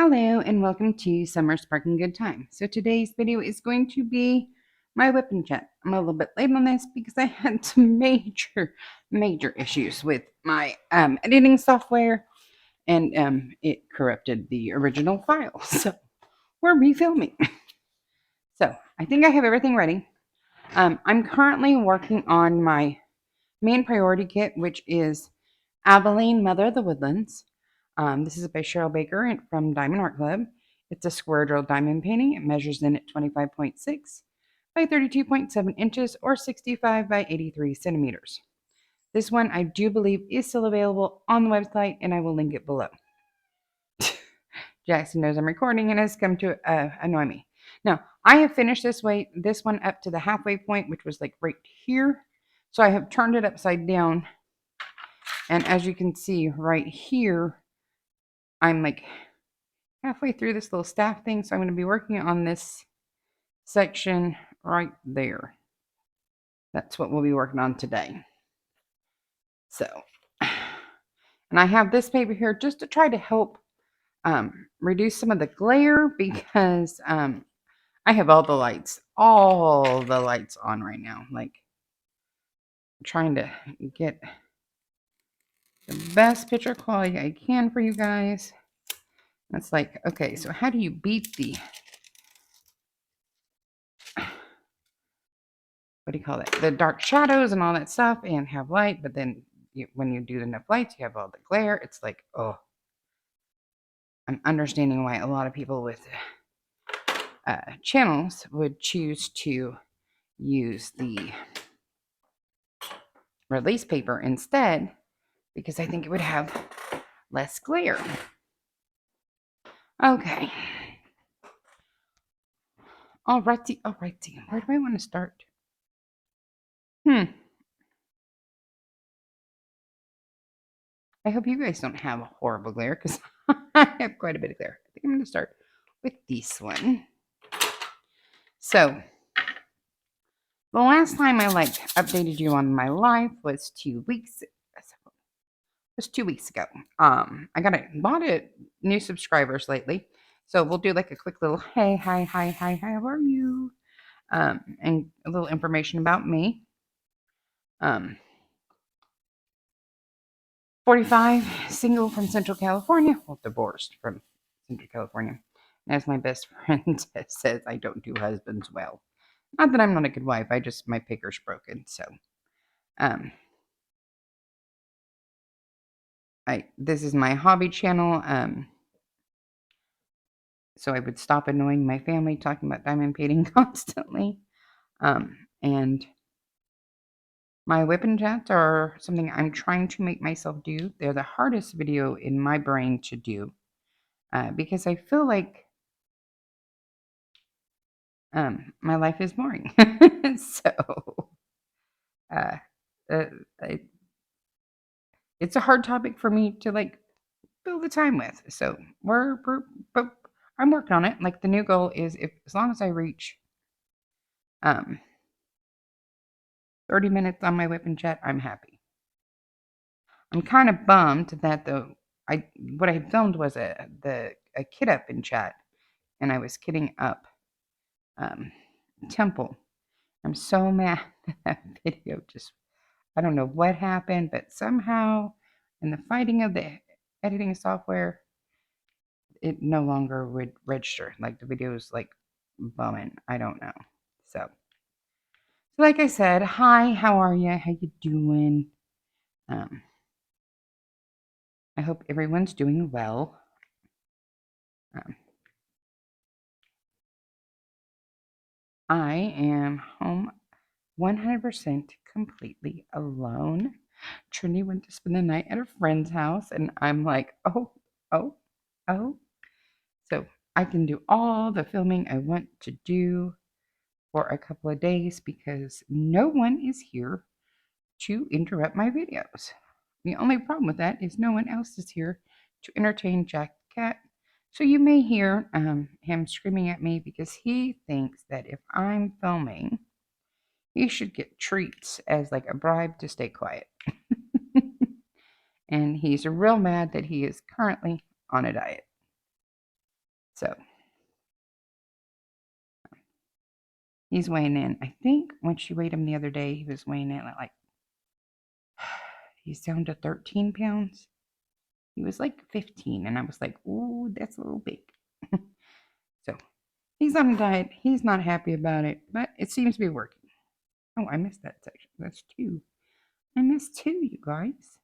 Hello and welcome to Summer Sparking Good Time. So today's video is going to be my whip and chat. I'm a little bit late on this because I had some major issues with my editing software and it corrupted the original file. So we're refilming. So I think I have everything ready. I'm currently working on my main priority kit, which is Aveline, Mother of the Woodlands. This is by Cheryl Baker from Diamond Art Club. It's a square drill diamond painting. It measures in at 25.6 by 32.7 inches or 65 by 83 centimeters. This one I do believe is still available on the website, and I will link it below. Jackson knows I'm recording and has come to annoy me. Now, I have finished this one up to the halfway point, which was like right here. So I have turned it upside down. And as you can see right here, I'm like halfway through this little staff thing. So I'm going to be working on this section right there. That's what we'll be working on today. So, and I have this paper here just to try to help reduce some of the glare because I have all the lights on right now. Like trying to get the best picture quality I can for you guys. It's like, okay, so how do you beat the, what do you call it? The dark shadows and all that stuff and have light, but then when you do enough lights, you have all the glare. It's like, oh, I'm understanding why a lot of people with channels would choose to use the release paper instead, because I think it would have less glare. Okay. Alrighty. Where do I want to start? I hope you guys don't have a horrible glare, because I have quite a bit of glare. I think I'm going to start with this one. So, the last time I updated you on my life was 2 weeks. It was 2 weeks ago. I got a lot of new subscribers lately, so we'll do like a quick little hey, hi, how are you? And a little information about me. 45, single from Central California. Well, divorced from Central California. And as my best friend says, I don't do husbands well. Not that I'm not a good wife. My picker's broken. So, this is my hobby channel. So I would stop annoying my family talking about diamond painting constantly. And my whip and chats are something I'm trying to make myself do. They're the hardest video in my brain to do because I feel like my life is boring. So it's a hard topic for me to fill the time with. So but I'm working on it. Like the new goal is as long as I reach 30 minutes on my whip and chat, I'm happy. I'm kind of bummed that what I had filmed was a kid up in chat, and I was kidding up Temple. I'm so mad that video I don't know what happened, but somehow in the fighting of the editing software, it no longer would register. Like the video was like bumming. I don't know. So like I said, hi, how are you? How you doing? I hope everyone's doing well. I am home 100% completely alone. Trinity went to spend the night at a friend's house, and I'm like, oh. So I can do all the filming I want to do for a couple of days because no one is here to interrupt my videos. The only problem with that is no one else is here to entertain Jack the cat. So you may hear him screaming at me because he thinks that if I'm filming, he should get treats as like a bribe to stay quiet. And he's real mad that he is currently on a diet. So he's weighing in. I think when she weighed him the other day, he was weighing in at like, he's down to 13 pounds. He was like 15, and I was like, ooh, that's a little big. So he's on a diet. He's not happy about it, but it seems to be working. Oh, I missed that section. That's two. I missed two, you guys.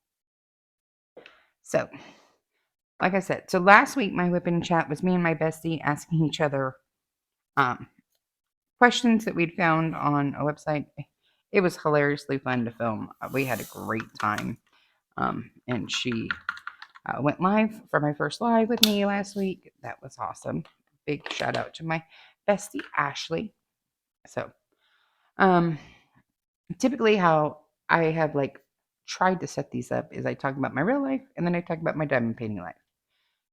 So, like I said, so last week my whipping chat was me and my bestie asking each other um, questions that we'd found on a website. It was hilariously fun to film. We had a great time. And she went live for my first live with me last week. That was awesome. Big shout out to my bestie, Ashley. So, typically how I have like tried to set these up is I talk about my real life and then I talk about my diamond painting life.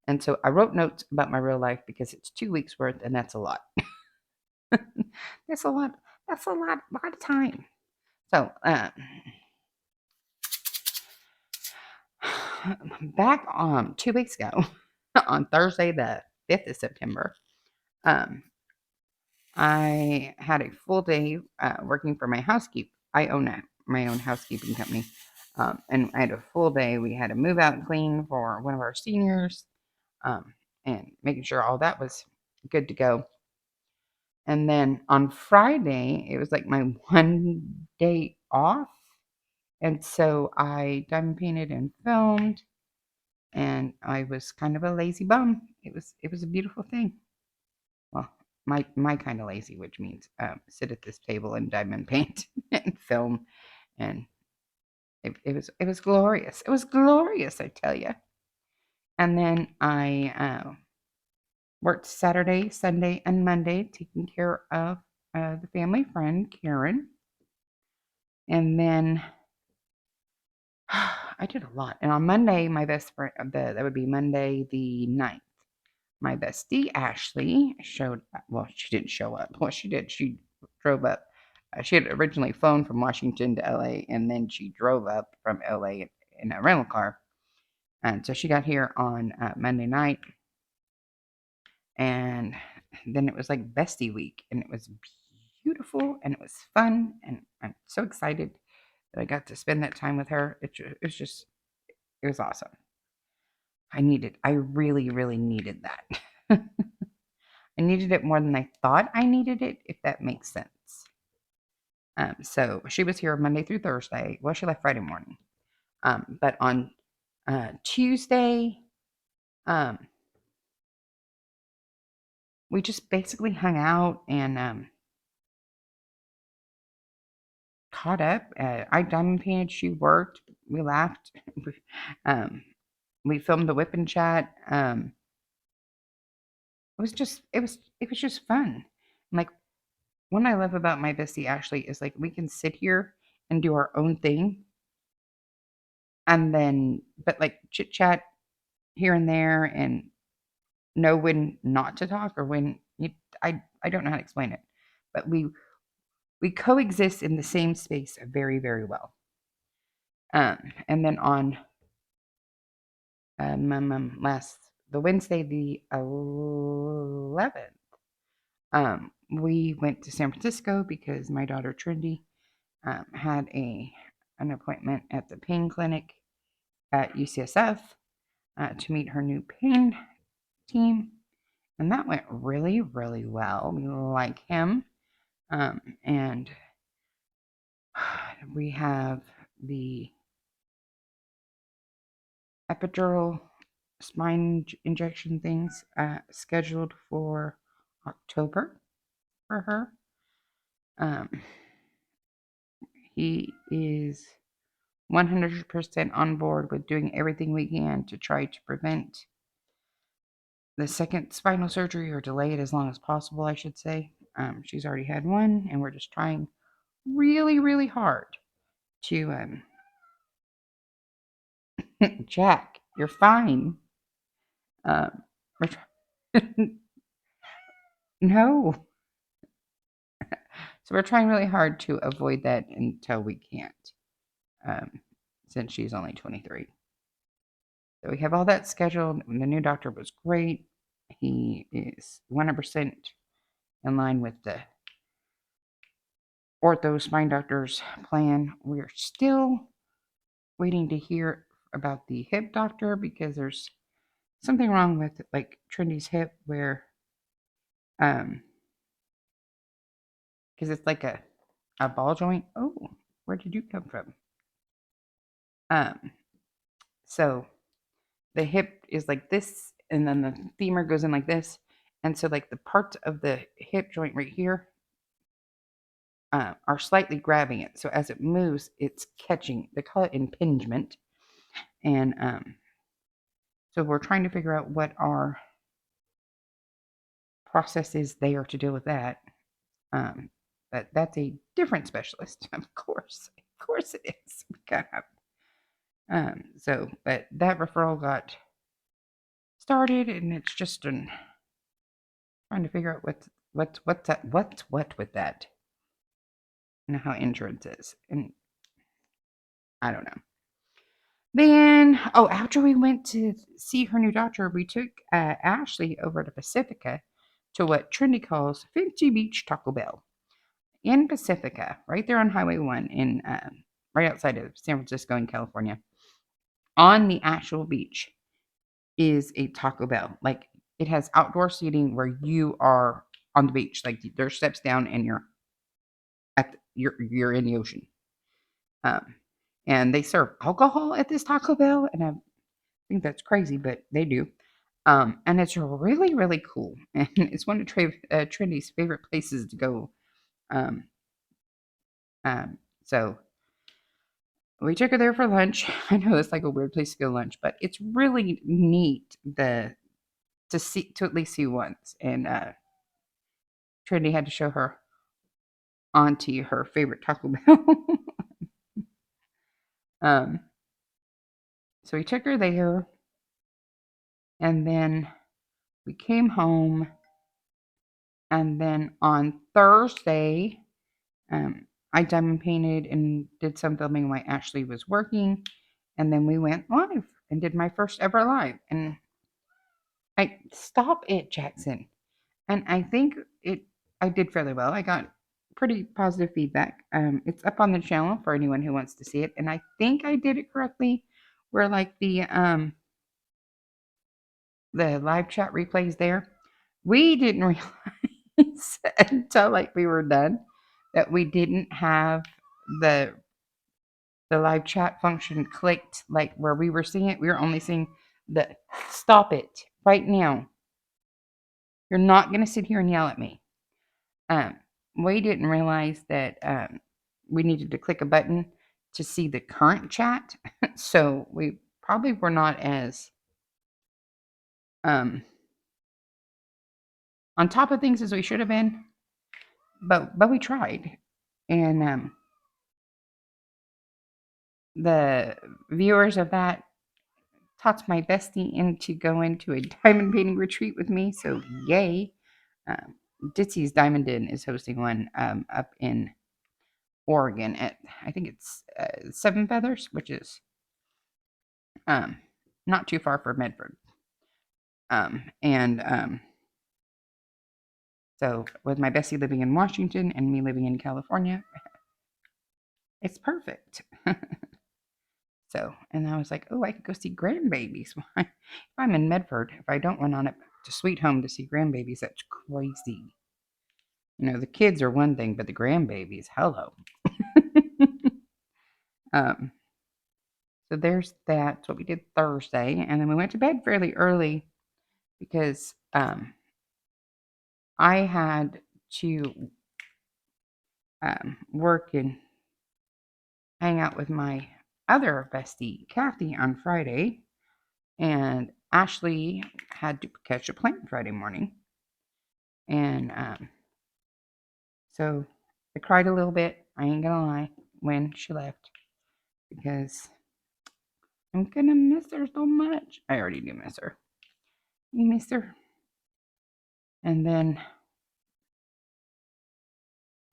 And so I wrote notes about my real life because it's 2 weeks worth and that's a lot. That's a lot. That's a lot of time. So, back on 2 weeks ago, on Thursday, the 5th of September, um, I had a full day working for my housekeep. I own my own housekeeping company. And I had a full day. We had a move out and clean for one of our seniors, and making sure all that was good to go. And then on Friday, it was like my one day off. And so I diamond painted and filmed, and I was kind of a lazy bum. It was a beautiful thing. Well, my kind of lazy, which means sit at this table and diamond paint and film, and it was glorious. It was glorious, I tell you. And then I worked Saturday, Sunday, and Monday taking care of the family friend Karen, and then I did a lot. And on Monday, my best friend, that would be Monday the 9th, my bestie Ashley showed up. Well, she didn't show up. Well, she did. She drove up. She had originally flown from Washington to LA, and then she drove up from LA in a rental car. And so she got here on Monday night, and then it was like bestie week, and it was beautiful, and it was fun, and I'm so excited that I got to spend that time with her. It was awesome. I really, really needed that. I needed it more than I thought I needed it, if that makes sense. So she was here Monday through Thursday. Well, she left Friday morning. But on Tuesday, um, we just basically hung out and caught up. I diamond painted. She worked. We laughed. um, we filmed the whip and chat. It was just fun. Like, what I love about my bestie Ashley is like we can sit here and do our own thing, and then but like chit chat here and there, and know when not to talk or when you, I don't know how to explain it, but we coexist in the same space very, very well. And then on last the Wednesday the 11th, we went to San Francisco because my daughter Trinity had an appointment at the pain clinic at UCSF to meet her new pain team, and that went really, really well. We like him, and we have the epidural spine injection things scheduled for October for her. Um, he is 100% on board with doing everything we can to try to prevent the second spinal surgery, or delay it as long as possible, I should say. She's already had one, and we're just trying really, really hard to. Jack, you're fine. Um, no. So we're trying really hard to avoid that until we can't, um, since she's only 23. So we have all that scheduled. And the new doctor was great. He is 100% in line with the ortho spine doctor's plan. We're still waiting to hear about the hip doctor because there's something wrong with like Trinity's hip where because it's like a ball joint. Oh, where did you come from? Um so the hip is like this and then the femur goes in like this. And so like the parts of the hip joint right here are slightly grabbing it. So as it moves, it's catching. They call it impingement. And so we're trying to figure out what our process is there to deal with that. Um, but that's a different specialist, of course. Of course it is. We gotta have, but that referral got started, and it's just trying to figure out what's what with that, and how insurance is, and I don't know. Then, oh, after we went to see her new doctor, we took Ashley over to Pacifica to what Trinity calls Fancy Beach Taco Bell in Pacifica, right there on Highway 1 in right outside of San Francisco in California. On the actual beach is a Taco Bell. Like it has outdoor seating where you are on the beach. Like there's steps down and you're in the ocean. Um, and they serve alcohol at this Taco Bell, and I think that's crazy, but they do. And it's really, really cool. And it's one of Trinity's favorite places to go. Um, so we took her there for lunch. I know it's like a weird place to go lunch, but it's really neat to at least see once. And Trinity had to show her auntie her favorite Taco Bell. um, so we took her there, and then we came home, and then on Thursday, I diamond painted and did some filming while Ashley was working, and then we went live and did my first ever live. And I stop it, Jackson. And I think I did fairly well. I got pretty positive feedback. It's up on the channel for anyone who wants to see it, and I think I did it correctly. Where like the live chat replays there, we didn't realize until like we were done that we didn't have the the live chat function clicked like where we were seeing it. We were only seeing the stop it right now. You're not gonna sit here and yell at me. Um, we didn't realize that we needed to click a button to see the current chat, so we probably were not as um, on top of things as we should have been. But we tried, and the viewers of that talked my bestie into going to a diamond painting retreat with me. So yay! Um, Ditsy's Diamond Inn is hosting one up in Oregon at I think it's Seven Feathers, which is um, not too far from Medford. And so with my bestie living in Washington and me living in California, it's perfect. So, and I was like, oh, I could go see grandbabies. If I'm in Medford, if I don't run on it to Sweet Home to see grandbabies, that's crazy. You know, the kids are one thing, but the grandbabies, hello. um, so there's that. That's what we did Thursday. And then we went to bed fairly early because I had to work and hang out with my other bestie, Kathy, on Friday. And Ashley had to catch a plane Friday morning. And so I cried a little bit, I ain't gonna lie, when she left because I'm gonna miss her so much. I already do miss her. You miss her? And then,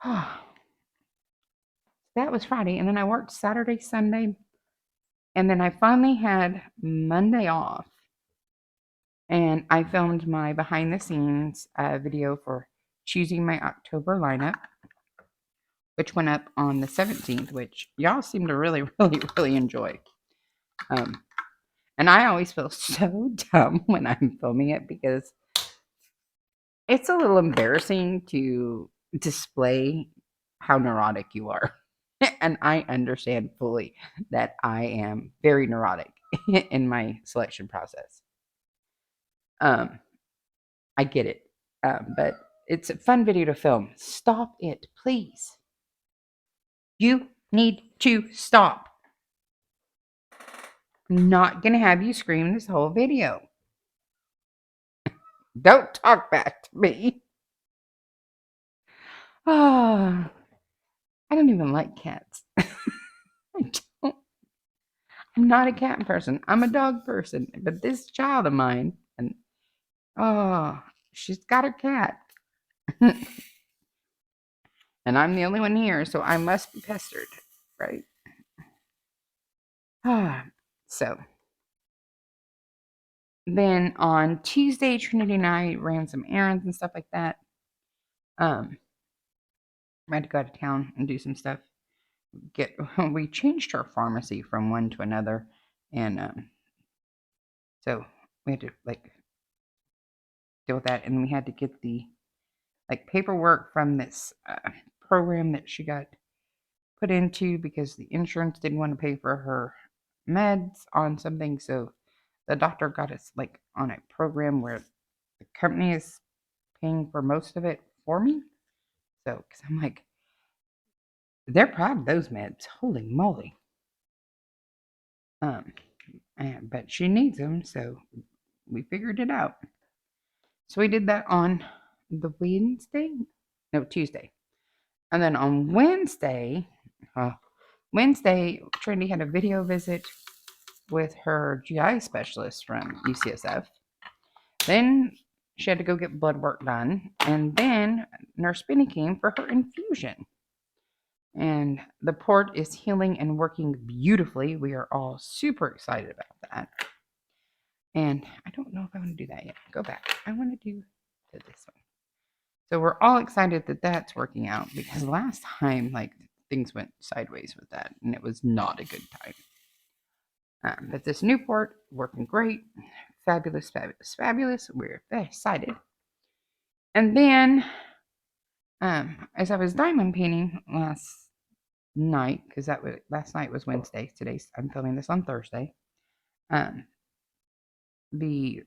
that was Friday. And then I worked Saturday, Sunday. And then I finally had Monday off. And I filmed my behind the scenes video for choosing my October lineup, which went up on the 17th, which y'all seem to really, really, really enjoy. And I always feel so dumb when I'm filming it because it's a little embarrassing to display how neurotic you are. And I understand fully that I am very neurotic in my selection process. I get it. But it's a fun video to film. Stop it, please. You need to stop. I'm not going to have you scream this whole video. Don't talk back to me. Ah, I don't even like cats. I don't. I'm not a cat person. I'm a dog person. But this child of mine, and oh, she's got her cat. And I'm the only one here, so I must be pestered, right? So then on Tuesday, Trinity and I ran some errands and stuff like that. I had to go out of town and do some stuff. We changed our pharmacy from one to another, and so we had to like deal with that, and we had to get the like paperwork from this program that she got put into because the insurance didn't want to pay for her meds on something, so the doctor got us like on a program where the company is paying for most of it for me. So, because I'm like, they're proud of those meds. Holy moly. But she needs them, so we figured it out. So we did that on the Tuesday. And then on Wednesday, Trinity had a video visit with her GI specialist from UCSF. Then she had to go get blood work done. And then Nurse Benny came for her infusion. And the port is healing and working beautifully. We are all super excited about that. And I don't know if I want to do that yet. Go back. I want to do this one. So we're all excited that that's working out because last time, like, things went sideways with that and it was not a good time. But this new port working great. Fabulous, fabulous, fabulous. We're very excited. And then, as I was diamond painting last night, because last night was Wednesday. Today's I'm filming this on Thursday. The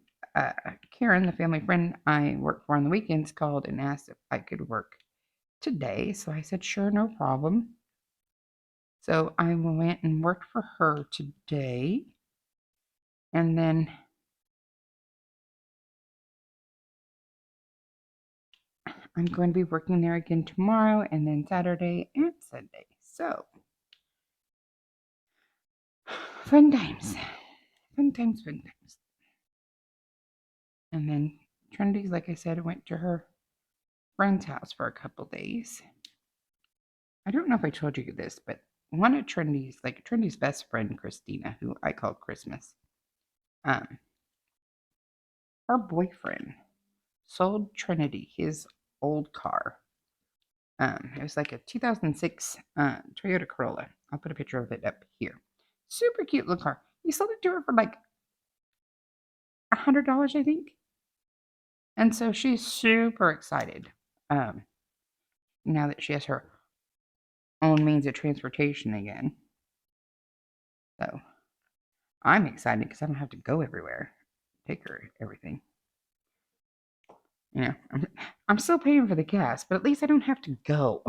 Karen, the family friend I work for on the weekends, called and asked if I could work today. So I said, sure, no problem. So I went and worked for her today. And then I'm going to be working there again tomorrow and then Saturday and Sunday. So fun times. Fun times, fun times. And then Trinity, like I said, went to her friend's house for a couple days. I don't know if I told you this, but one of Trinity's best friend, Christina, who I call Christmas, her boyfriend sold Trinity his old car. It was like a 2006 Toyota Corolla. I'll put a picture of it up here. Super cute little car. He sold it to her for like $100, I think. And so she's super excited now that she has her own means of transportation again. So I'm excited because I don't have to go everywhere, take her everything. You know, I'm still paying for the gas, but at least I don't have to go.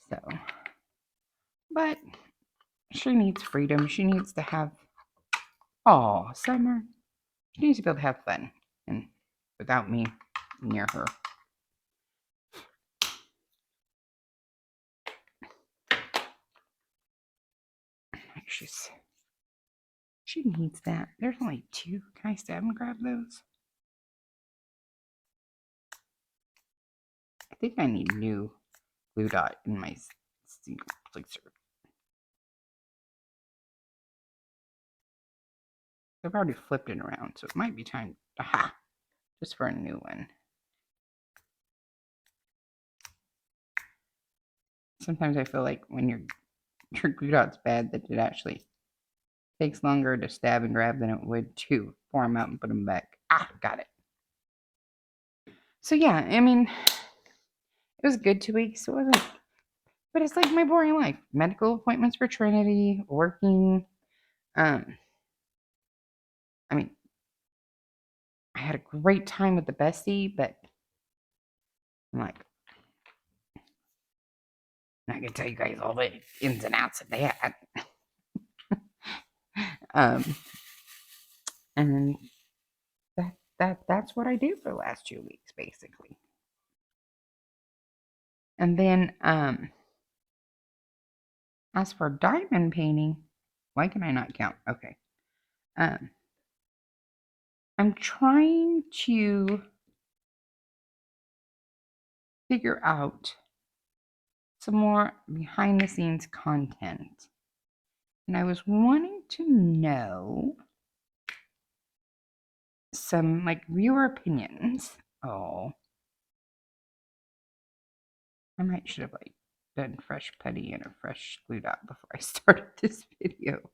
So, but she needs freedom. She needs to have, summer. She needs to be able to have fun and without me near her. She needs that. There's only two. Can I stab and grab those? I think I need new glue dot in my single placer. I've already flipped it around, so it might be time, aha, just for a new one. Sometimes I feel like when your glue dot's bad, that it actually takes longer to stab and grab than it would to pour them out and put them back. Ah, got it. So yeah, I mean, it was a good 2 weeks. It wasn't, but it's like my boring life. Medical appointments for Trinity, working. I mean, I had a great time with the bestie, but I'm like, I'm not gonna tell you guys all the ins and outs of that. um, and that's what I do for the last 2 weeks, basically. And then as for diamond painting, why can I not count? Okay. I'm trying to figure out some more behind the scenes content. And I was wanting to know some like viewer opinions. Oh, I might should have like done fresh putty and a fresh glue dot before I started this video.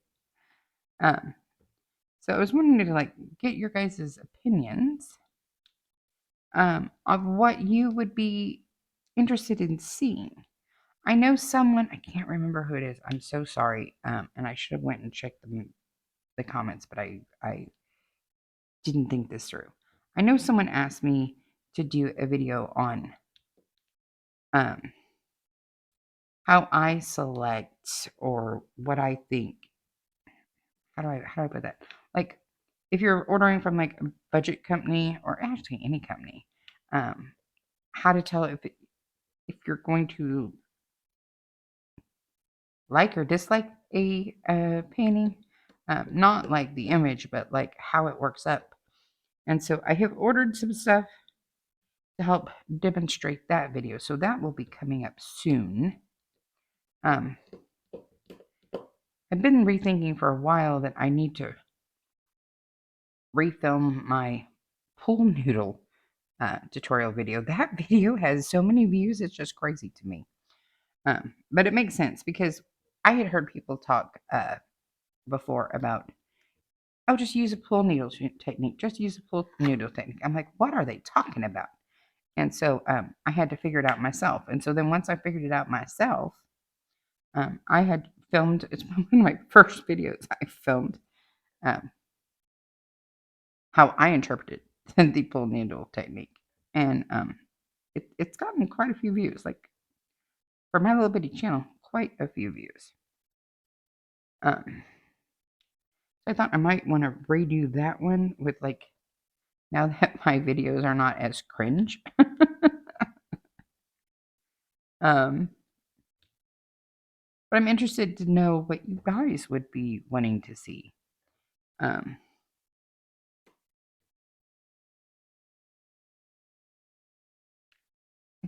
So I was wanting to like get your guys' opinions of what you would be interested in seeing. I know someone, I can't remember who it is. I'm so sorry. And I should have went and checked the comments, but I didn't think this through. I know someone asked me to do a video on how I select or what I think. How do I put that? Like if you're ordering from like a budget company or actually any company, how to tell if you're going to like or dislike a painting, not like the image, but like how it works up. And so I have ordered some stuff to help demonstrate that video. So that will be coming up soon. I've been rethinking for a while that I need to refilm my pool noodle tutorial video. That video has so many views, it's just crazy to me. But it makes sense because I had heard people talk before about, oh, just use a pool noodle technique. Just use a pool noodle technique. I'm like, what are they talking about? And so I had to figure it out myself. And so then once I figured it out myself, I had filmed, it's one of my first videos I filmed, how I interpreted the pull needle technique. And it's gotten quite a few views. Like for my little bitty channel, quite a few views. So I thought I might want to redo that one with like, now that my videos are not as cringe. um, but I'm interested to know what you guys would be wanting to see. I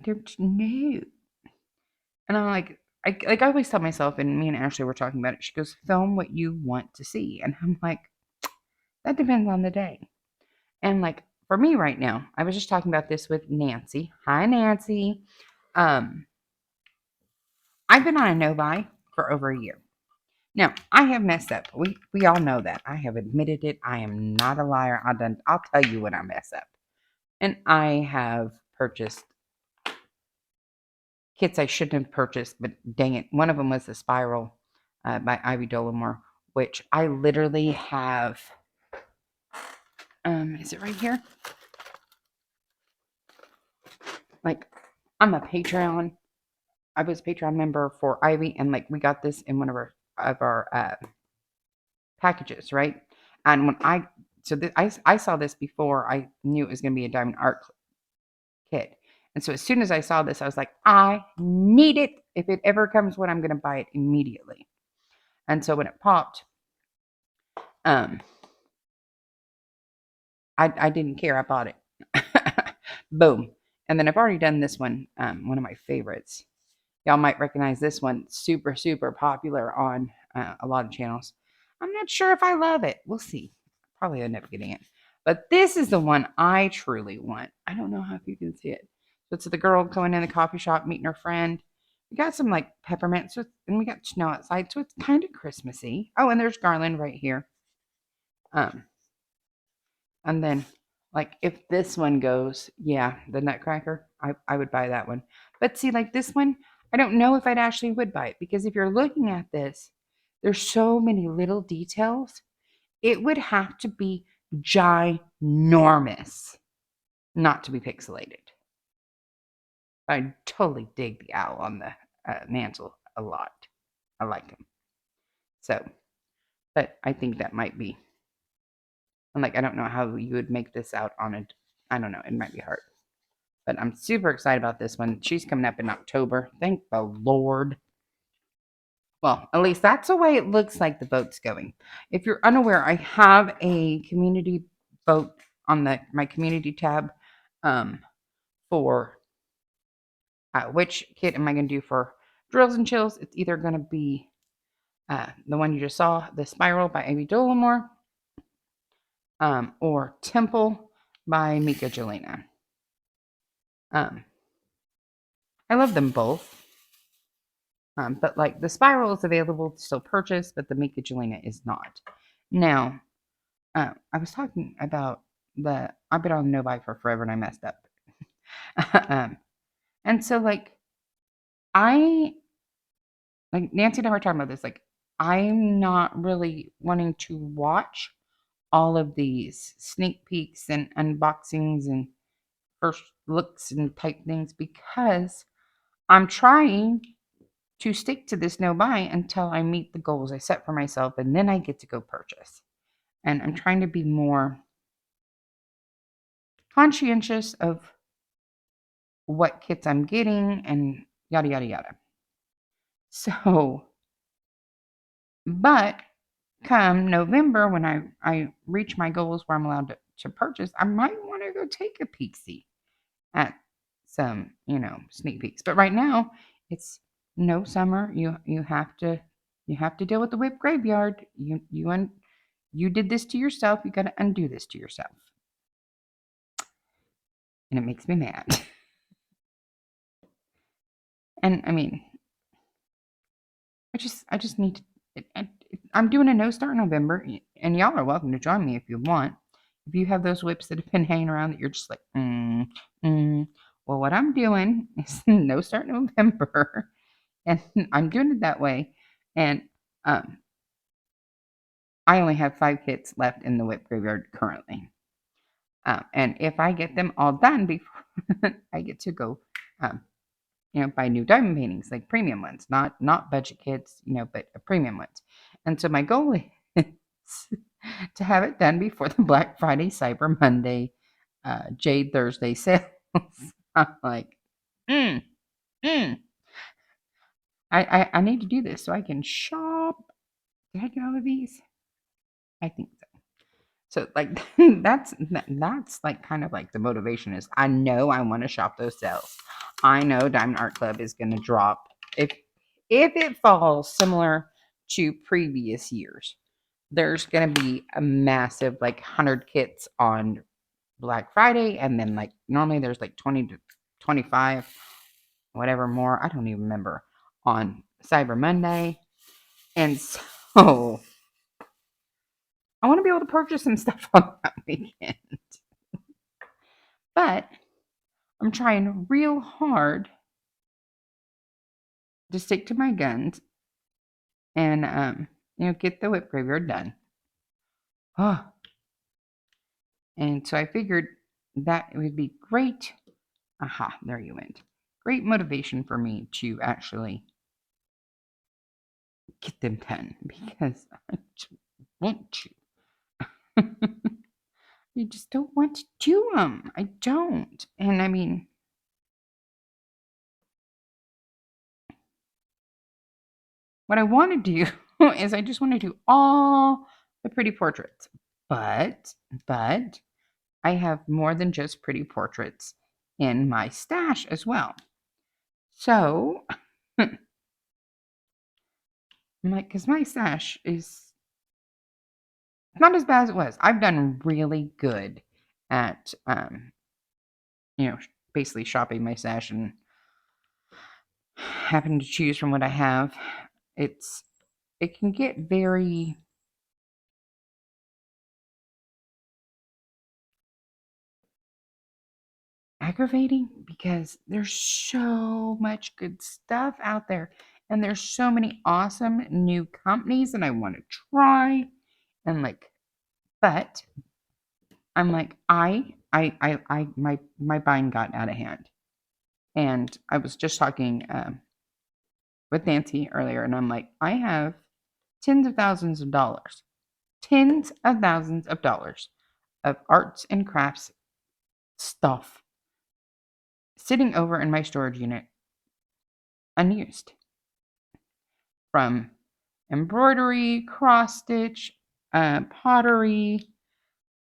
don't know. And I'm like, I always tell myself, and me and Ashley were talking about it. She goes, film what you want to see. And I'm like, that depends on the day. And like for me right now, I was just talking about this with Nancy. Hi, Nancy. Um, I've been on a no buy for over a year. Now, I have messed up. We all know that. I have admitted it. I am not a liar. I'll tell you when I mess up. And I have purchased kits I shouldn't have purchased, but dang it. One of them was the Spiral by Ivy Dolomore, which I literally have. Is it right here? Like, I'm a Patreon. I was a Patreon member for Ivy, and like we got this in one of our packages, right? And when I saw this before I knew it was going to be a diamond art kit. And so as soon as I saw this, I was like, I need it. If it ever comes when I'm going to buy it immediately. And so when it popped, um, I didn't care. I bought it. Boom. And then I've already done this one, one of my favorites. Y'all might recognize this one. Super, super popular on a lot of channels. I'm not sure if I love it. We'll see. probably end up getting it. But this is the one I truly want. I don't know how if you can see it. So it's the girl going in the coffee shop, meeting her friend. We got some like peppermint, and we got snow outside, so it's kind of Christmassy. Oh, and there's garland right here. Um, and then like if this one goes, yeah, the Nutcracker, I would buy that one. But see, like this one, I don't know if I'd actually would buy it because if you're looking at this, there's so many little details. It would have to be ginormous not to be pixelated. I totally dig the owl on the mantle a lot. I like him. So, but I think that might be. I'm like, I don't know how you would make this out on a. I don't know. It might be hard. But I'm super excited about this one. She's coming up in October. Thank the Lord. Well, at least that's the way it looks like the boat's going. If you're unaware, I have a community boat on my community tab for which kit am I going to do for drills and chills. It's either going to be the one you just saw, The Spiral by Amy Dollamore, or Temple by Mika Jelena. I love them both. But like The Spiral is available to still purchase, but the Mika Jelena is not. Now, I was talking about I've been on no buy for forever and I messed up. And so like I like Nancy and I were talking about this. Like I'm not really wanting to watch all of these sneak peeks and unboxings and first looks and type things because I'm trying to stick to this no buy until I meet the goals I set for myself and then I get to go purchase. And I'm trying to be more conscientious of what kits I'm getting and yada yada yada. So, but come November when I reach my goals where I'm allowed to purchase, I might want to go take a peek see at some, sneak peeks. But right now, it's no summer. You have to deal with the WIP graveyard. You did this to yourself. You got to undo this to yourself, and it makes me mad. And I mean, I just need to. I'm doing a no start in November, and y'all are welcome to join me if you want. If you have those WIPs that have been hanging around that you're just like, well, what I'm doing is no start in November, and I'm doing it that way. And um, I only have 5 kits left in the WIP graveyard currently. And if I get them all done before I get to go, buy new diamond paintings, like premium ones, not budget kits, but premium ones. And so my goal is to have it done before the Black Friday, Cyber Monday, Jade Thursday sales. I'm like, mm, mm. I need to do this so I can shop. Did I get all of these? I think so. So like that's like kind of like the motivation is I know I want to shop those sales. I know Diamond Art Club is going to drop if it falls similar to previous years. There's going to be a massive like 100 kits on Black Friday and then like normally there's like 20 to 25 whatever more, I don't even remember, on Cyber Monday. And so I want to be able to purchase some stuff on that weekend. But I'm trying real hard to stick to my guns and get the WIP graveyard done. Oh. And so I figured that it would be great. Aha, there you went. Great motivation for me to actually get them done because I just want to. You just don't want to do them. I don't. And I mean, what I want to do is I just want to do all the pretty portraits. But I have more than just pretty portraits in my stash as well. So I'm like, because my stash is not as bad as it was. I've done really good at, you know, basically shopping my stash and having to choose from what I have. It can get very aggravating because there's so much good stuff out there, and there's so many awesome new companies that I want to try, and like, but I'm like, my buying got out of hand. And I was just talking with Nancy earlier, and I'm like, I have tens of thousands of dollars of arts and crafts stuff sitting over in my storage unit unused, from embroidery, cross stitch, pottery,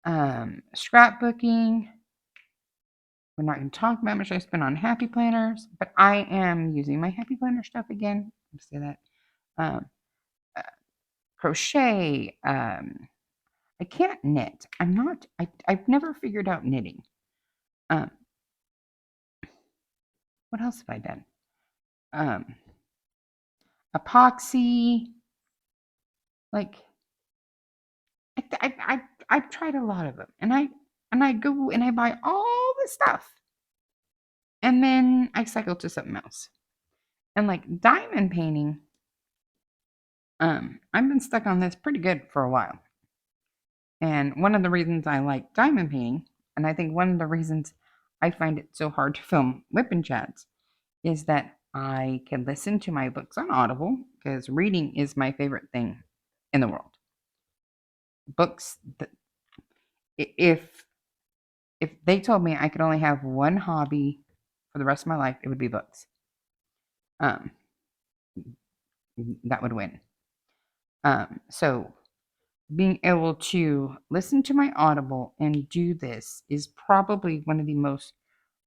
scrapbooking. We're not going to talk about how much I spent on happy planners, but I am using my happy planner stuff again. I'll say that. Um, uh, Crochet. I can't knit. I've never figured out knitting. Um, what else have I done? Um, Epoxy. Like, I've tried a lot of them, and I go and I buy all the stuff, and then I cycle to something else. And like diamond painting, I've been stuck on this pretty good for a while. And one of the reasons I like diamond painting, and I think one of the reasons I find it so hard to film WIP and chats, is that I can listen to my books on Audible because reading is my favorite thing in the world. Books, if they told me I could only have one hobby for the rest of my life, it would be books. Um, that would win. So being able to listen to my Audible and do this is probably one of the most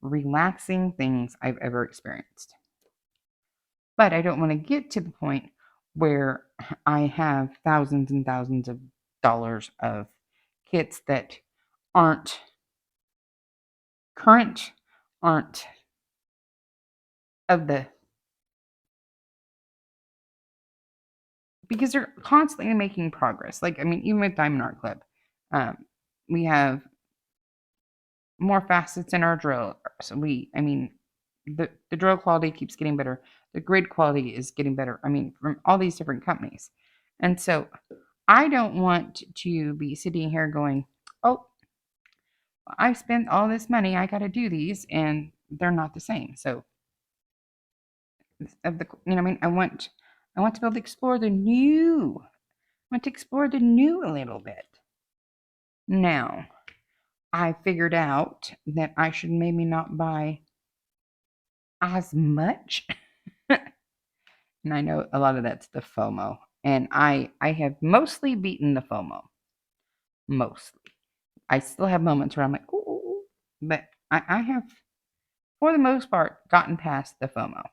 relaxing things I've ever experienced. But I don't want to get to the point where I have thousands and thousands of dollars of kits that aren't current, aren't of the, because they're constantly making progress. Like, I mean, even with Diamond Art Club, um, we have more facets in our drill. So I mean, the drill quality keeps getting better. The grid quality is getting better. I mean, from all these different companies. And so I don't want to be sitting here going, oh, I spent all this money. I got to do these, and they're not the same. So, of the, you know, I mean, I want to be able to explore the new. I want to explore the new a little bit. Now, I figured out that I should maybe not buy as much. And I know a lot of that's the FOMO. And I have mostly beaten the FOMO. Mostly. I still have moments where I'm like, ooh, but I have, for the most part, gotten past the FOMO.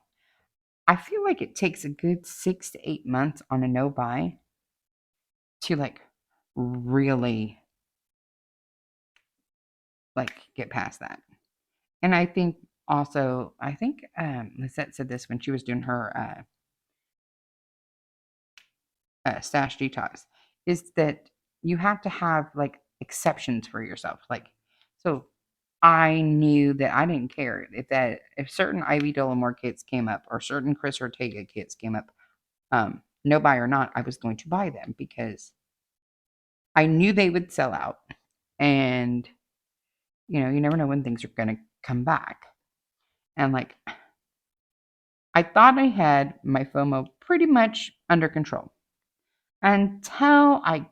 I feel like it takes a good 6 to 8 months on a no buy to like really like get past that. And I think also, I think Lisette said this when she was doing her stash detox, is that you have to have like exceptions for yourself. Like, so I knew that I didn't care if certain Ivy Dollamore kits came up or certain Chris Ortega kits came up, no buy or not, I was going to buy them because I knew they would sell out. And you know, you never know when things are going to come back. And like, I thought I had my FOMO pretty much under control until I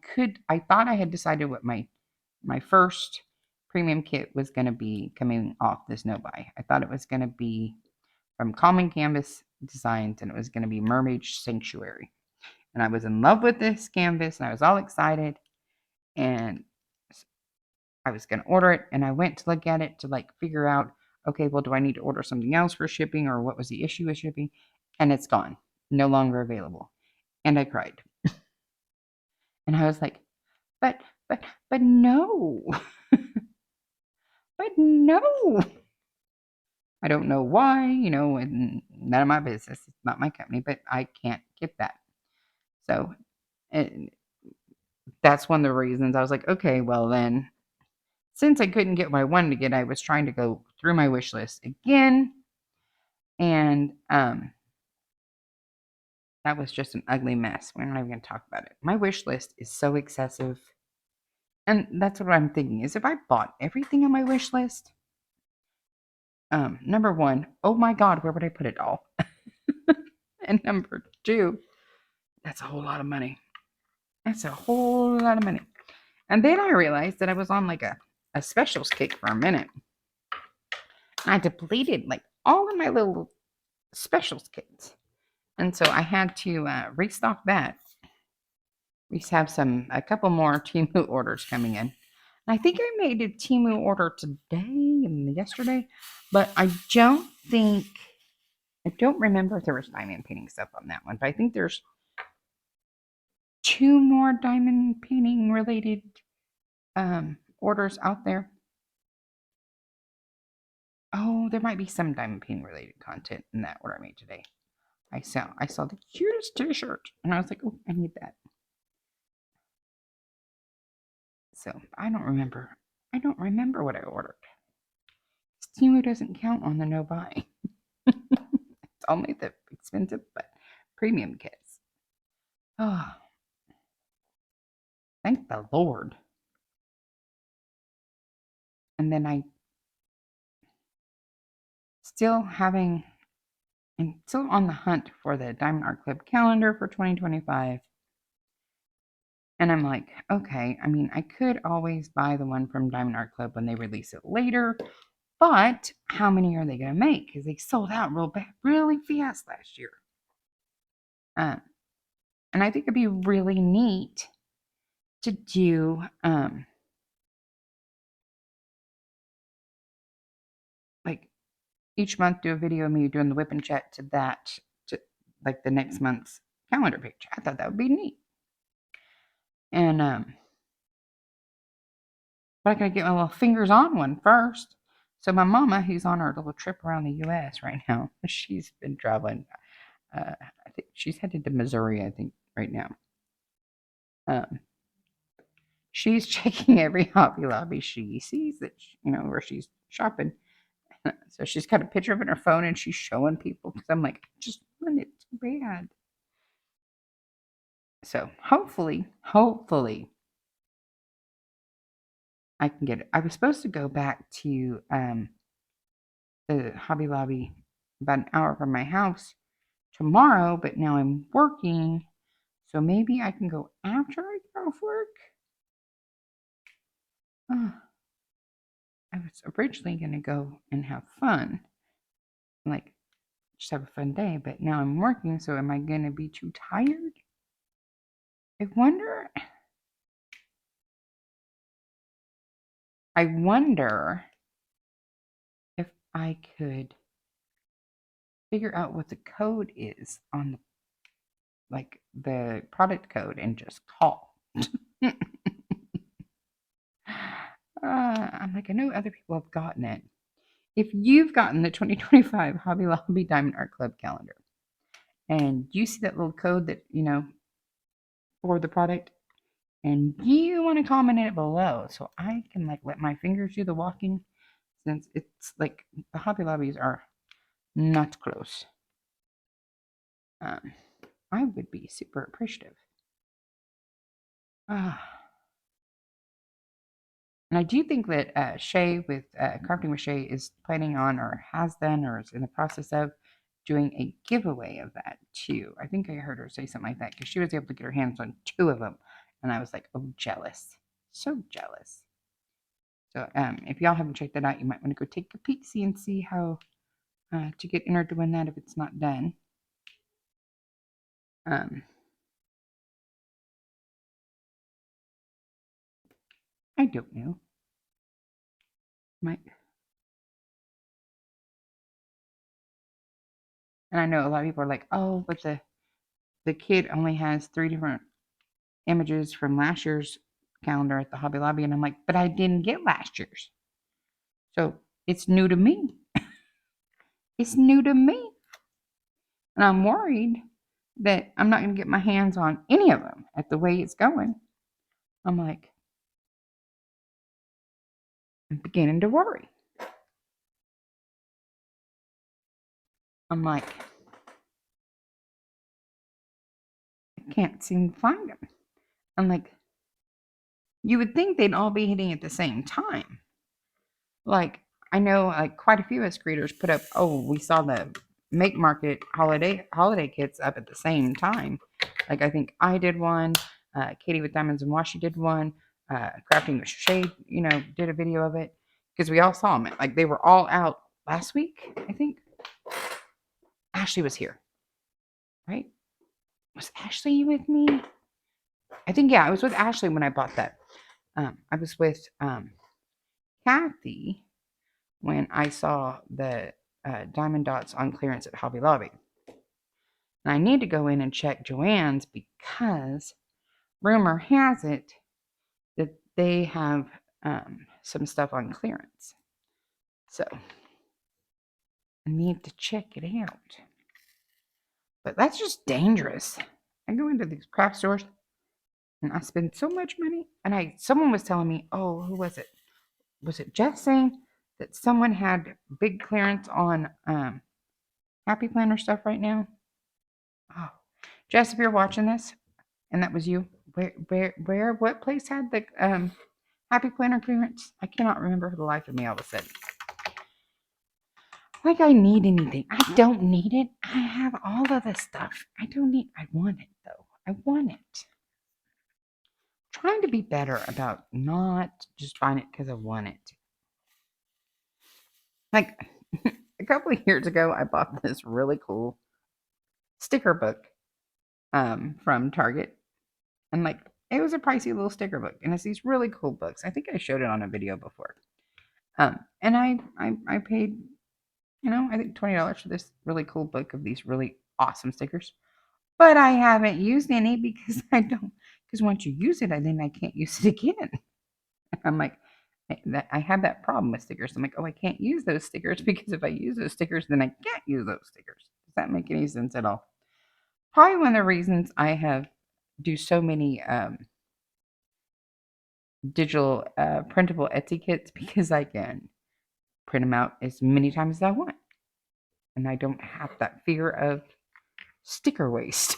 thought I had decided what my first premium kit was going to be coming off this no buy. I thought it was going to be from Calming Canvas Designs, and it was going to be Mermaid Sanctuary. And I was in love with this canvas, and I was all excited, and I was going to order it, and I went to look at it to like figure out, okay, well, do I need to order something else for shipping, or what was the issue with shipping? And it's gone, no longer available. And I cried. And I was like, but But no, but no. I don't know why, and none of my business. It's not my company, but I can't get that. So and that's one of the reasons I was like, okay, well then, since I couldn't get what I wanted to get, I was trying to go through my wish list again, and that was just an ugly mess. We're not even going to talk about it. My wish list is so excessive, and that's what I'm thinking is if I bought everything on my wish list, number one, oh my God, where would I put it all? And number two, that's a whole lot of money. That's a whole lot of money. And then I realized that I was on like a specials kick for a minute. I depleted like all of my little specials kits. And so I had to restock that. We have a couple more Temu orders coming in. I think I made a Temu order today and yesterday, but I don't remember if there was diamond painting stuff on that one, but I think there's 2 more diamond painting related orders out there. Oh, there might be some diamond painting related content in that order I made today. I saw the cutest t-shirt and I was like, oh, I need that. So I don't remember. I don't remember what I ordered. Temu doesn't count on the no buy. It's only the expensive but premium kits. Oh, thank the Lord. And then I still having and still on the hunt for the Diamond Art Club calendar for 2025. And I'm like, okay, I mean, I could always buy the one from Diamond Art Club when they release it later, but how many are they going to make? Because they sold out really fast last year. And I think it'd be really neat to do like each month do a video of me doing the WIP and chat to like the next month's calendar page. I thought that would be neat. And but I gotta get my little fingers on one first. So my mama, who's on her little trip around the U.S. right now, she's been traveling. I think she's headed to Missouri. I think right now. She's checking every Hobby Lobby she sees that where she's shopping. So she's got a picture of it on her phone and she's showing people because I'm like, I just want it so bad. So hopefully, I can get it. I was supposed to go back to the Hobby Lobby about an hour from my house tomorrow, but now I'm working, so maybe I can go after I get off work. I was originally going to go and have fun, like just have a fun day, but now I'm working, so am I going to be too tired? I wonder. I wonder if I could figure out what the code is on the product code and just call. I'm like, I know other people have gotten it. If you've gotten the 2025 Hobby Lobby Diamond Art Club calendar and you see that little code that, for the product and you want to comment it below so I can let my fingers do the walking since it's like the Hobby Lobbies are not close. I would be super appreciative. And I do think that Shay with Crafting with Shay is planning on or has done or is in the process of doing a giveaway of that too. I think I heard her say something like that because she was able to get her hands on 2 of them. And I was like, oh, jealous. So jealous. So if y'all haven't checked that out, you might want to go take a peek, see and see how to get entered to win that if it's not done. I don't know. And I know a lot of people are like, oh, but the kid only has 3 different images from last year's calendar at the Hobby Lobby, and I'm like, but I didn't get last year's. So it's new to me. It's new to me. And I'm worried that I'm not going to get my hands on any of them at the way it's going. I'm like, I'm beginning to worry. I'm like, I can't seem to find them. I'm like, you would think they'd all be hitting at the same time. Like, I know like quite a few of us creators put up, oh, we saw the Make Market holiday kits up at the same time. Like, I think I did one, Katie with Diamonds and Washi did one, Crafting with Shade, did a video of it because we all saw them. Like, they were all out last week, I think. Ashley was here, right? Was Ashley with me? I think, yeah, I was with Ashley when I bought that. I was with Kathy when I saw the diamond dots on clearance at Hobby Lobby. And I need to go in and check Joann's because rumor has it that they have some stuff on clearance. So I need to check it out. But that's just dangerous. I go into these craft stores and I spend so much money. And someone was telling me, oh, who was it? Was it Jeff saying that someone had big clearance on Happy Planner stuff right now? Oh, Jess, if you're watching this, and that was you, what place had the Happy Planner clearance? I cannot remember for the life of me all of a sudden. Like I need anything. I don't need it. I have all of this stuff. I want it though. I want it. Trying to be better about not just buying it because I want it. Like a couple of years ago, I bought this really cool sticker book from Target. And like it was a pricey little sticker book. And it's these really cool books. I think I showed it on a video before. And I paid, I think $20 for this really cool book of these really awesome stickers. But I haven't used any because because once you use it, then I can't use it again. I'm like, I have that problem with stickers. I'm like, oh, I can't use those stickers because if I use those stickers, then I can't use those stickers. Does that make any sense at all? Probably one of the reasons I do so many digital printable Etsy kits because I can print them out as many times as I want. And I don't have that fear of sticker waste.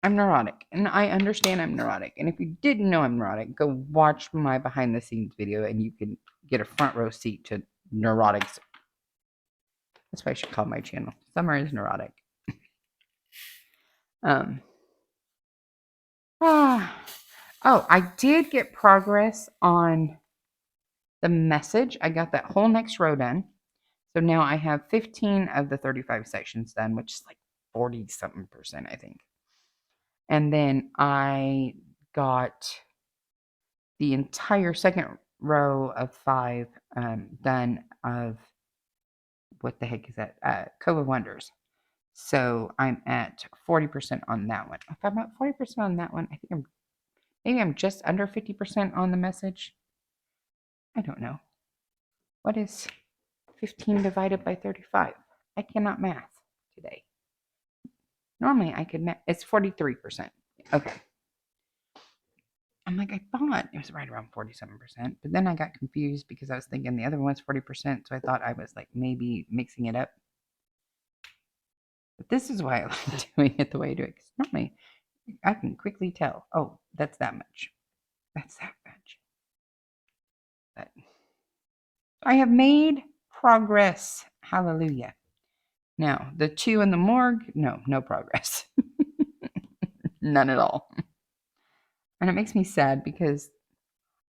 I'm neurotic, and I understand I'm neurotic. And if you didn't know I'm neurotic, go watch my behind the scenes video and you can get a front row seat to neurotics. That's what I should call my channel. Summer is neurotic. I did get progress on the message. I got that whole next row done. So now I have 15 of the 35 sections done, which is like 40 something percent, I think. And then I got the entire second row of 5 done of, what the heck is that? Cove of Wonders. So I'm at 40% on that one. If I'm at 40% on that one, I think I'm just under 50% on the message. I don't know. What is 15 divided by 35? I cannot math today. Normally I could math. It's 43%. Okay. I'm like, I thought it was right around 47%, but then I got confused because I was thinking the other one was 40%, so I thought I was like maybe mixing it up. But this is why I like doing it the way I do it, because normally I can quickly tell, oh, that's that much. That's that much. But I have made progress. Hallelujah. Now, the 2 in the morgue, no progress. None at all. And it makes me sad because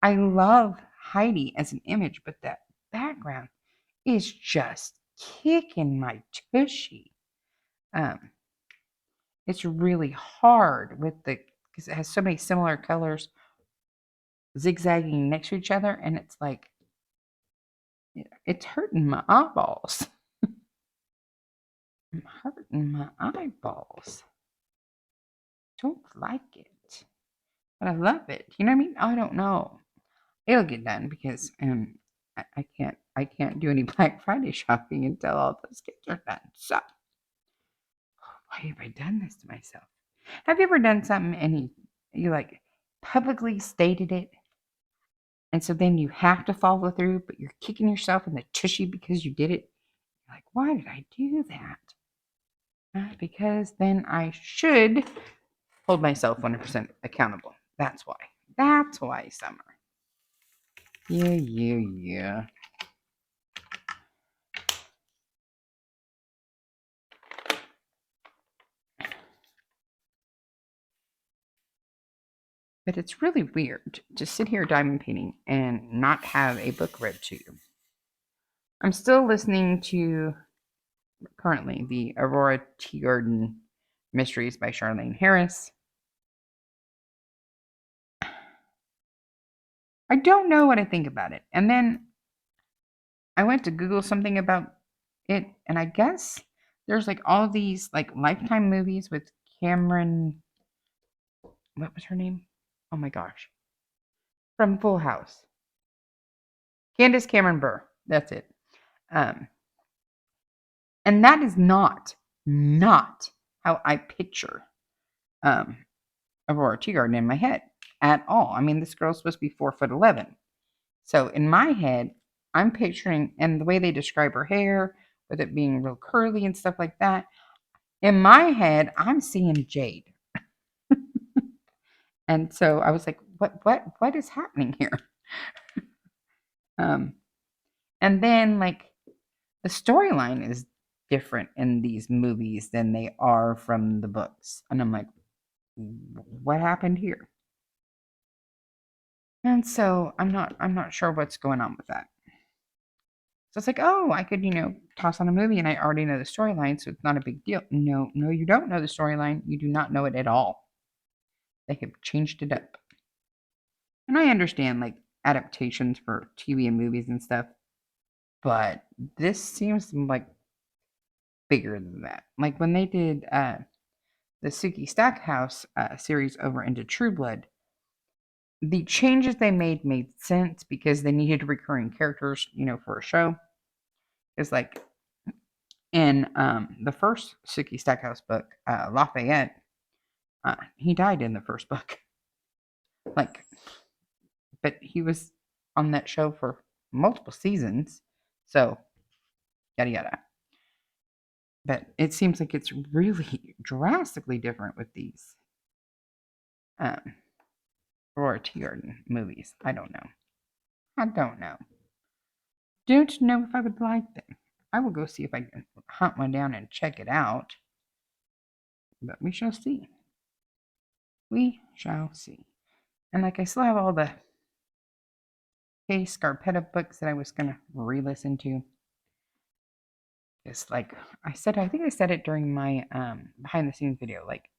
I love Heidi as an image, but that background is just kicking my tushy. It's really hard because it has so many similar colors zigzagging next to each other, and it's like it's hurting my eyeballs. I'm hurting my eyeballs. Don't like it. but I love it. You know what I mean? I don't know. It'll get done because I can't do any Black Friday shopping until all those gifts are done. So why have I done this to myself? Have you ever done something and you like publicly stated it, and so then you have to follow through, but you're kicking yourself in the tushy because you did it? You're like, why did I do that? Because then I should hold myself 100% accountable. That's why. That's why, Summer. Yeah. But it's really weird to sit here diamond painting and not have a book read to you. I'm still listening to currently the Aurora Teagarden Mysteries by Charlene Harris. I don't know what I think about it. And then I went to Google something about it, and I guess there's like all of these like Lifetime movies with Cameron. What was her name? Oh my gosh. From Full House. Candace Cameron Bure. That's it. Um, and that is not how I picture um, Aurora Teagarden in my head at all. I mean, this girl's supposed to be 4'11". So in my head, I'm picturing, and the way they describe her hair, with it being real curly and stuff like that, in my head, I'm seeing Jade. And so I was like, what is happening here? Um, and then like the storyline is different in these movies than they are from the books. And I'm like, what happened here? And so I'm not sure what's going on with that. So it's like, oh, I could, toss on a movie and I already know the storyline, so it's not a big deal. No, no, you don't know the storyline. You do not know it at all. They have changed it up. And I understand like adaptations for TV and movies and stuff, but this seems like bigger than that. Like when they did the Suki Stackhouse series over into True Blood, the changes they made sense because they needed recurring characters, for a show. It's like in the first Suki Stackhouse book, Lafayette, he died in the first book. Like, but he was on that show for multiple seasons, so yada yada. But it seems like it's really drastically different with these um, Aurora Teagarden movies. I don't know. Don't know if I would like them. I will go see if I can hunt one down and check it out. But we shall see. We shall see. And like I still have all the Kay Scarpetta books that I was gonna re-listen to. It's like I think I said it during my behind the scenes video. Like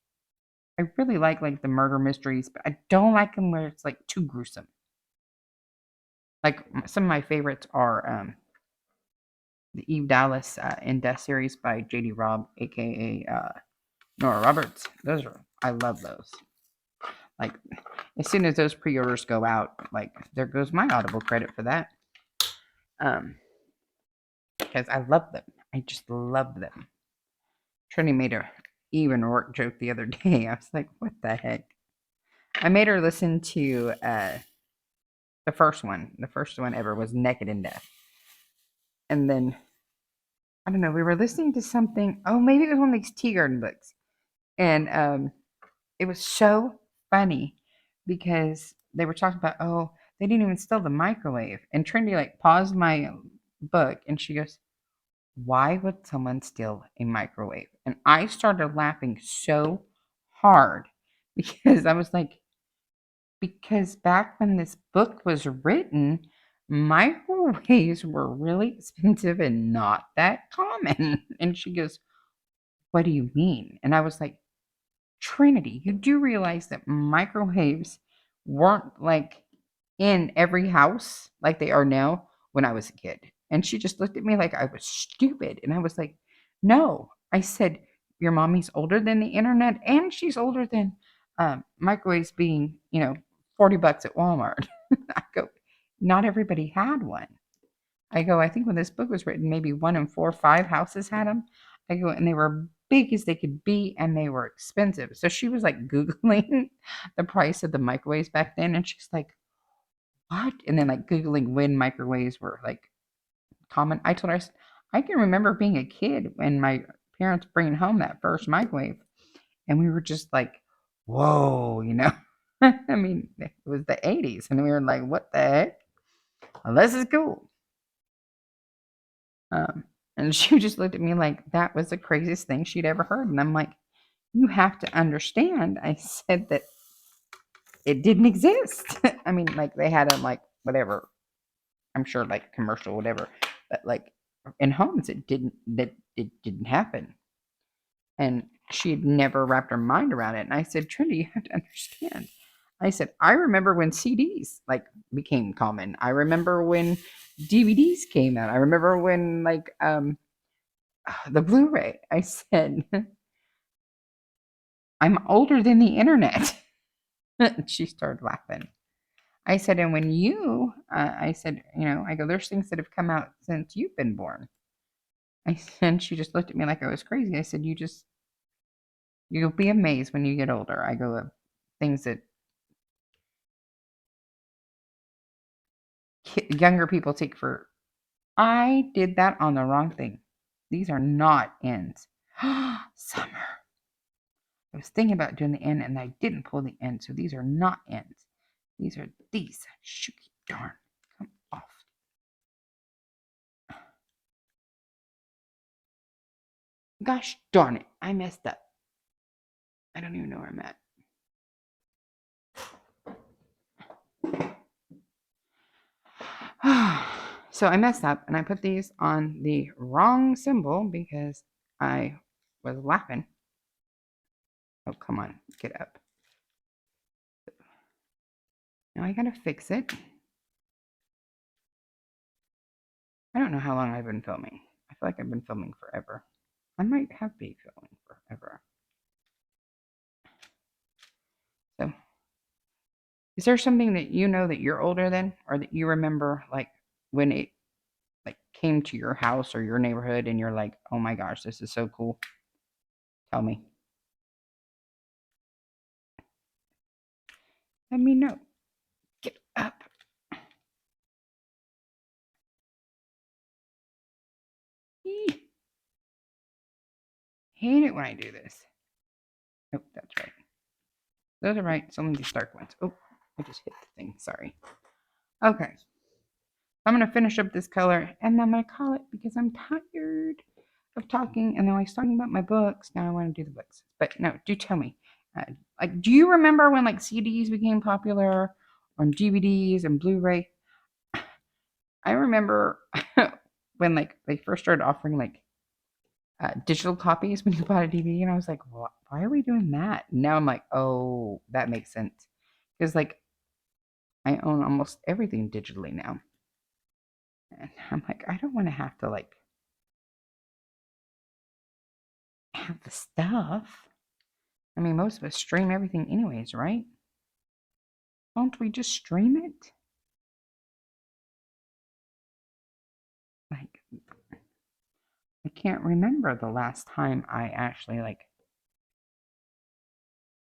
I really like the murder mysteries, but I don't like them where it's like too gruesome. Like some of my favorites are the Eve Dallas In Death series by J.D. Robb, aka Nora Roberts. I love those. Like as soon as those pre-orders go out, like there goes my Audible credit for that. Because I love them. I just love them. Trinity made a even work joke the other day. I was like, what the heck? I made her listen to the first one. The first one ever was Naked in Death. And then I don't know, we were listening to something. Oh, maybe it was one of these tea garden books. And it was so funny because they were talking about, oh, they didn't even steal the microwave. And Trinity like paused my book and she goes, why would someone steal a microwave? And I started laughing so hard because I was like, because back when this book was written, microwaves were really expensive and not that common. And she goes, what do you mean? And I was like, Trinity, you do realize that microwaves weren't like in every house like they are now when I was a kid. And she just looked at me like I was stupid. And I was like, no. I said, your mommy's older than the internet and she's older than microwaves being, $40 at Walmart. I go, not everybody had one. I go, I think when this book was written, maybe 1 in 4 or 5 houses had them. I go, and they were big as they could be, and they were expensive. So she was like Googling the price of the microwaves back then, and she's like, what? And then like Googling when microwaves were like common. I told her, I can remember being a kid when my parents bringing home that first microwave, and we were just like, whoa. I mean, it was the 80s, and we were like, what the heck? Well, this is cool. And she just looked at me like that was the craziest thing she'd ever heard. And I'm like, you have to understand. I said that it didn't exist. I mean, like they had them like whatever, I'm sure like commercial, whatever, but like in homes, it didn't happen. And she had never wrapped her mind around it. And I said, Trinity, you have to understand. I said, I remember when CDs like became common. I remember when DVDs came out. I remember when like the Blu-ray. I said, I'm older than the internet. She started laughing. I said, and when I said, I go, there's things that have come out since you've been born. I said, she just looked at me like I was crazy. I said, you'll be amazed when you get older. I go, things that younger people take for. I did that on the wrong thing. These are not ends. Summer. I was thinking about doing the end and I didn't pull the end, so these are not ends. These are these. Shooky darn. Come off. Gosh darn it. I messed up. I don't even know where I'm at. So I messed up and I put these on the wrong symbol because I was laughing. Oh, come on. Get up. Now I gotta fix it. I don't know how long I've been filming. I feel like I've been filming forever. I might have been filming forever. So, is there something that you know that you're older than, or that you remember, like when it like came to your house or your neighborhood, and you're like, "Oh my gosh, this is so cool"? Tell me. Let me know. Get up. Eee. Hate it when I do this. Oh, that's right. Those are right. Some of these dark ones. Oh, I just hit the thing. Sorry. Okay. I'm going to finish up this color and I'm going to call it because I'm tired of talking. And then I was talking about my books. Now I want to do the books. But no, do tell me. Like, do you remember when like CDs became popular or DVDs and Blu-ray? I remember when like they first started offering like digital copies when you bought a DVD, and I was like, why are we doing that? Now I'm like, oh, that makes sense because like I own almost everything digitally now, and I'm like, I don't want to have to like have the stuff. I mean, most of us stream everything anyways, right? Don't we just stream it? Like, I can't remember the last time I actually like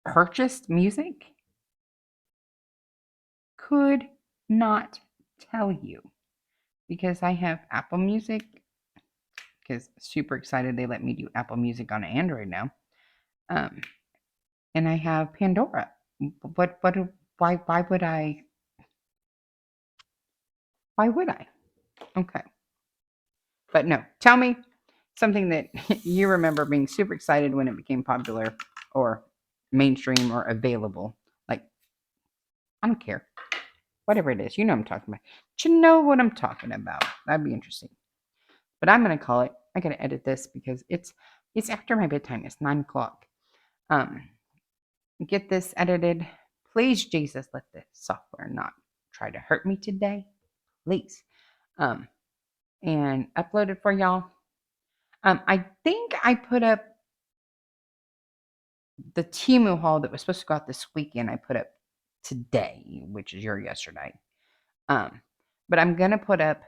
purchased music. Could not tell you because I have Apple Music. Because super excited they let me do Apple Music on Android now. Um, and I have Pandora. What? Why would I? Why would I? Okay, but no. Tell me something that you remember being super excited when it became popular, or mainstream, or available. Like I don't care, whatever it is. You know what I'm talking about. You know what I'm talking about. That'd be interesting. But I'm gonna call it. I gotta edit this because it's after my bedtime. It's 9 o'clock. Um, get this edited. Please, Jesus, let the software not try to hurt me today. Please. Um, and upload it for y'all. I think I put up the Temu haul that was supposed to go out this weekend, I put up today, which is your yesterday. But I'm gonna put up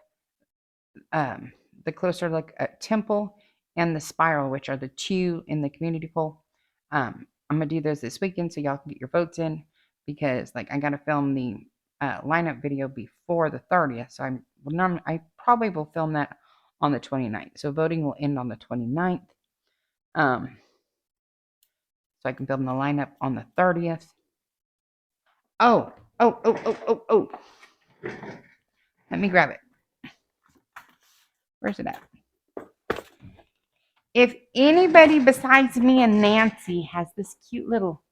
the closer look at Temple and the Spiral, which are the two in the community poll. I'm gonna do those this weekend so y'all can get your votes in because like I gotta film the lineup video before the 30th. So I probably will film that on the 29th. So voting will end on the 29th. So I can film the lineup on the 30th. Oh. Let me grab it. Where's it at? If anybody besides me and Nancy has this cute little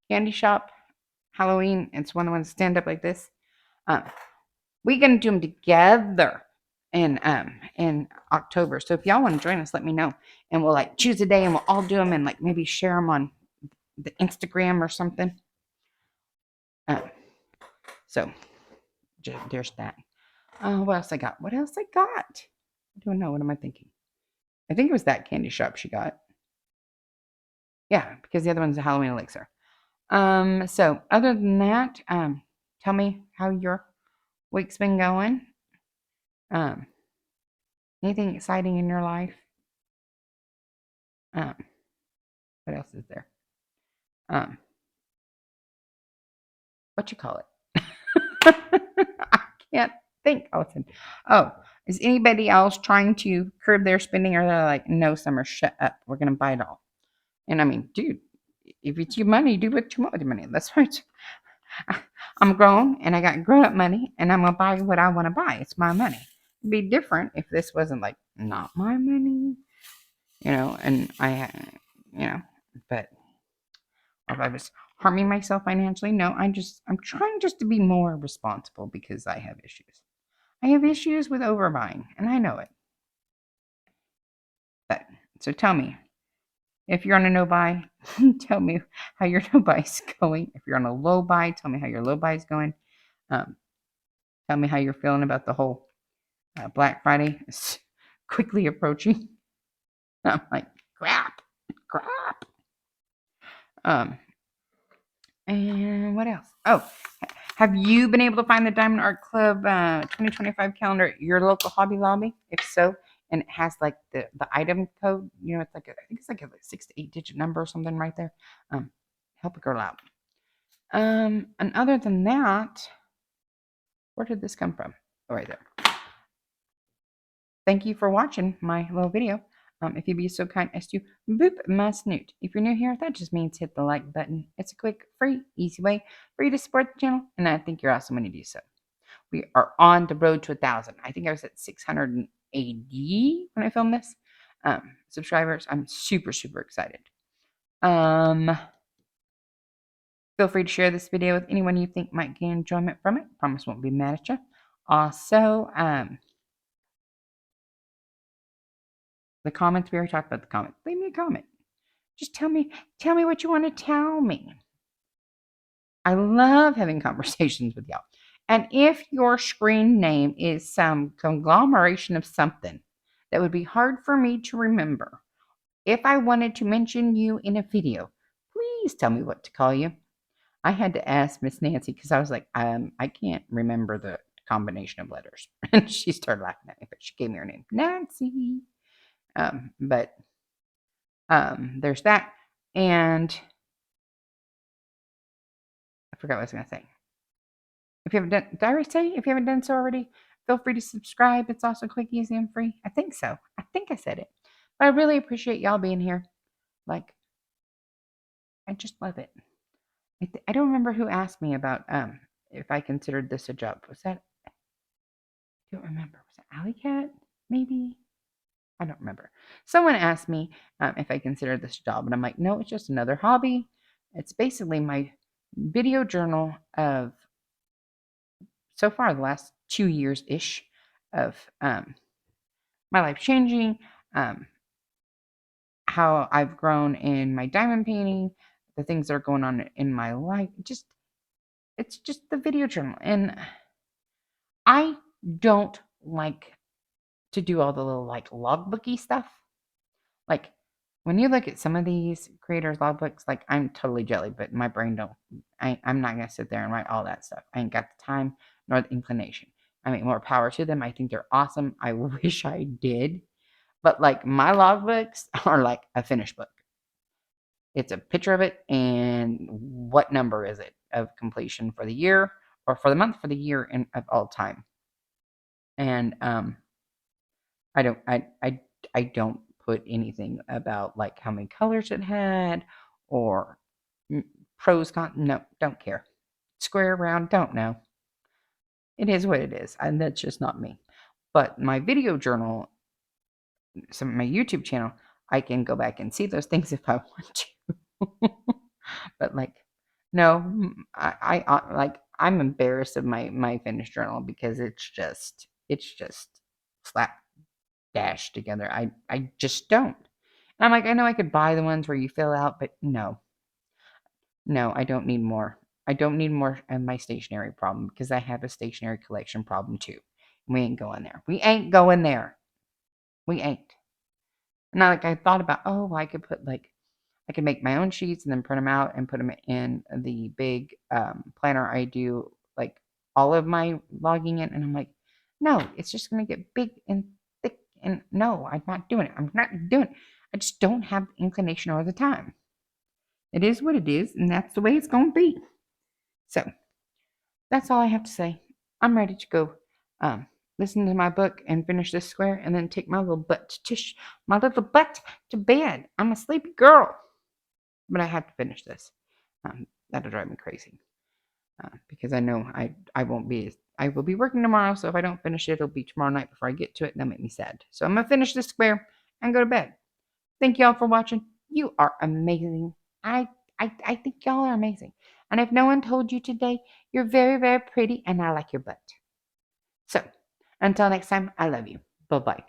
candy shop Halloween, it's one of the ones stand up like this. We're gonna do them together in October. So if y'all want to join us, let me know, and we'll like choose a day and we'll all do them and like maybe share them on the Instagram or something. So there's that. What else I got? I don't know. What am I thinking? I think it was that candy shop she got. Yeah, because the other one's a Halloween elixir. So other than that, tell me how your week's been going. Anything exciting in your life? What else is there? What you call it? I can't think. Oh, is anybody else trying to curb their spending, or they're like, no, Summer, shut up. We're gonna buy it all. And I mean, dude, if it's your money, do what you want with your money. That's right. I'm grown and I got grown up money, and I'm gonna buy what I want to buy. It's my money. It'd be different if this wasn't like not my money, and but if I was harming myself financially, no, I'm trying just to be more responsible because I have issues. I have issues with overbuying, and I know it. But so tell me, if you're on a no buy, tell me how your no buy is going. If you're on a low buy, tell me how your low buy is going. Tell me how you're feeling about the whole Black Friday is quickly approaching. I'm like, crap. And what else? Oh, have you been able to find the Diamond Art Club 2025 calendar at your local Hobby Lobby? If so, and it has like the item code, it's like I think it's like a 6 to 8 digit number or something right there. Help a girl out. And other than that, where did this come from? Oh, right there. Thank you for watching my little video. If you'd be so kind as to boop my snoot. If you're new here, that just means hit the like button. It's a quick, free, easy way for you to support the channel, and I think you're awesome when you do so. We are on the road to 1,000. I think I was at 680 when I filmed this. Subscribers, I'm super, super excited. Feel free to share this video with anyone you think might gain enjoyment from it. Promise won't be mad at you. Also, the comments, we already talked about the comments. Leave me a comment. Just tell me what you want to tell me. I love having conversations with y'all. And if your screen name is some conglomeration of something that would be hard for me to remember, if I wanted to mention you in a video, please tell me what to call you. I had to ask Miss Nancy because I was like, I can't remember the combination of letters. And she started laughing at me, but she gave me her name, Nancy. But there's that. And I forgot what I was going to say. If you haven't done, did I already say? If you haven't done so already, feel free to subscribe. It's also quick, easy, and free. I think so. I think I said it. But I really appreciate y'all being here. Like, I just love it. I don't remember who asked me about if I considered this a job. Was that? I don't remember. Was it Alley Cat? Maybe. I don't remember. Someone asked me if I considered this a job, and I'm like, no, it's just another hobby. It's basically my video journal of so far the last 2 years ish of my life changing, how I've grown in my diamond painting, the things that are going on in my life. It's just the video journal. And I don't like to do all the little like logbooky stuff. Like When you look at some of these creators' logbooks, like I'm totally jelly, but my brain don't. I'm not gonna sit there and write all that stuff. I ain't got the time nor the inclination. I mean, more power to them. I think they're awesome. I wish I did, but like my logbooks are like a finished book. It's a picture of it and what number is it of completion for the year or for the month, for the year, and of all time. And I don't I don't put anything about like how many colors it had or pros con. No, don't care. Square, round, don't know. It is what it is, and that's just not me. But my video journal, some my YouTube channel, I can go back and see those things if I want to. But like, no, like I'm embarrassed of my finished journal because it's just slap dash together. I just don't. And I'm like, I know I could buy the ones where you fill out, but no, no, I don't need more. I don't need more of my stationery problem because I have a stationery collection problem too. We ain't going there. We ain't going there. We ain't. And I thought about, oh, I could put like I could make my own sheets and then print them out and put them in the big planner I do like all of my logging in. And I'm like, no, it's just going to get big and thick. And no, I'm not doing it. I'm not doing it. I just don't have the inclination or the time. It is what it is, and that's the way it's going to be. So that's all I have to say. I'm ready to go um, listen to my book and finish this square and then take my little butt to bed. I'm a sleepy girl. But I have to finish this. That'll drive me crazy because I know I won't be. I will be working tomorrow, so if I don't finish it, it'll be tomorrow night before I get to it, and that'll make me sad. So I'm gonna finish this square and go to bed. Thank y'all for watching. You are amazing. I think y'all are amazing. And if no one told you today, you're very, very pretty, and I like your butt. So until next time, I love you. Bye bye.